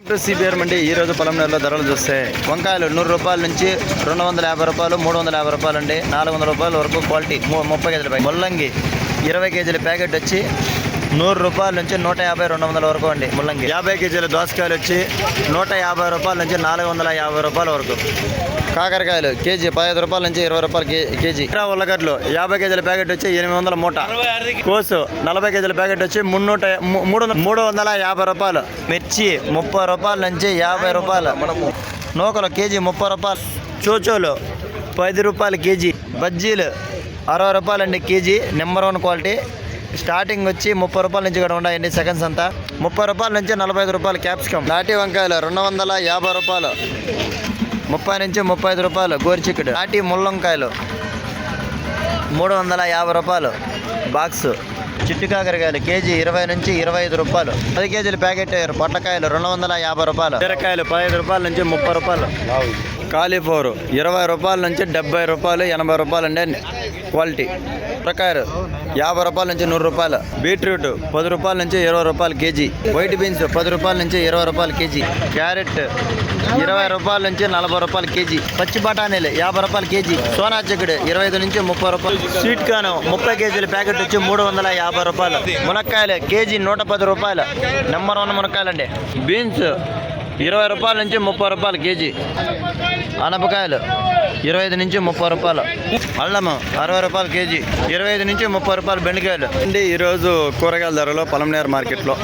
CBR మండి ఈ రోజు పొలంనేరులో ధరలు చూస్తే వంకాయలు 100 రూపాయల నుంచి 250 రూపాయలు 350 రూపాయలు అండి. 400 రూపాయల వరకు క్వాలిటీ 30 కేజీల ప్యాకెట్. ముల్లంగి 20 కేజీల ప్యాకెట్ వచ్చి 100 రూపాయల నుంచి 150 200 వరకు అండి. ముల్లంగి 50 కేజీల దోసకాయలు వచ్చి 150 రూపాయల నుంచి 450 రూపాయల వరకు. కాకరకాయలు కేజీ 15 రూపాయల నుంచి 20 రూపాయలు కేజీ. ఉల్లగడ్డలు 50 కేజీల ప్యాకెట్ వచ్చి 800 మూట. కోసు 40 కేజీల ప్యాకెట్ వచ్చి 350 రూపాయలు. మిర్చి 30 రూపాయల నుంచి 50 రూపాయలు. నూకలు కేజీ 30 రూపాయలు. చోచోలు 10 రూపాయలు కేజీ. బజ్జీలు 60 రూపాయలండి కేజీ. Number 1 quality. స్టార్టింగ్ వచ్చి 30 రూపాయల నుంచి కూడా ఉన్నాయండి. సెకండ్స్ అంతా 30 రూపాయల నుంచి 45 రూపాయలు. క్యాప్సికమ్ నాటి వంకాయలు 250 రూపాయలు. 30 నుంచి 35 రూపాయలు. గోరుచిక్కుడు నాటి ముల్లంకాయలు 350 రూపాయలు బాక్సు. చిట్టు కాకరకాయలు కేజీ 20 నుంచి 25 రూపాయలు. 10 కేజీల ప్యాకెట్. పొట్లకాయలు 250 రూపాయలు. బీరకాయలు 15 రూపాయల నుంచి 30 రూపాయలు. కాలీఫ్లవర్ 20 రూపాయల నుంచి 70 రూపాయలు 80 రూపాయలు అండి క్వాలిటీ. పుచ్చకాయలు 50 రూపాయల నుంచి 100 రూపాయలు. బీట్రూట్ 10 రూపాయల నుంచి 20 రూపాయలు కేజీ. వైట్ బీన్స్ 10 రూపాయల నుంచి 20 రూపాయలు కేజీ. క్యారెట్ 20 రూపాయల నుంచి 40 రూపాయలు కేజీ. పచ్చి బఠానీలు 50 రూపాయలు కేజీ. సోనా చిక్కుడు 25 నుంచి 30 రూపాయలు. స్వీట్ కార్న్ 30 కేజీల ప్యాకెట్ వచ్చి 350 రూపాయలు. మునక్కాయలు కేజీ 110 రూపాయలు. నెంబర్ 1 మునక్కాయలు అండి. బీన్స్ 20 రూపాయల నుంచి 30 రూపాయలు కేజీ. అనపకాయలు 25 నుంచి 30 రూపాయలు. అల్లము 60 రూపాయలు కేజీ. 25 నుంచి 30 రూపాయలు బెండకాయలు అండి. ఈరోజు కూరగాయల ధరలో పొలంనేరు మార్కెట్లో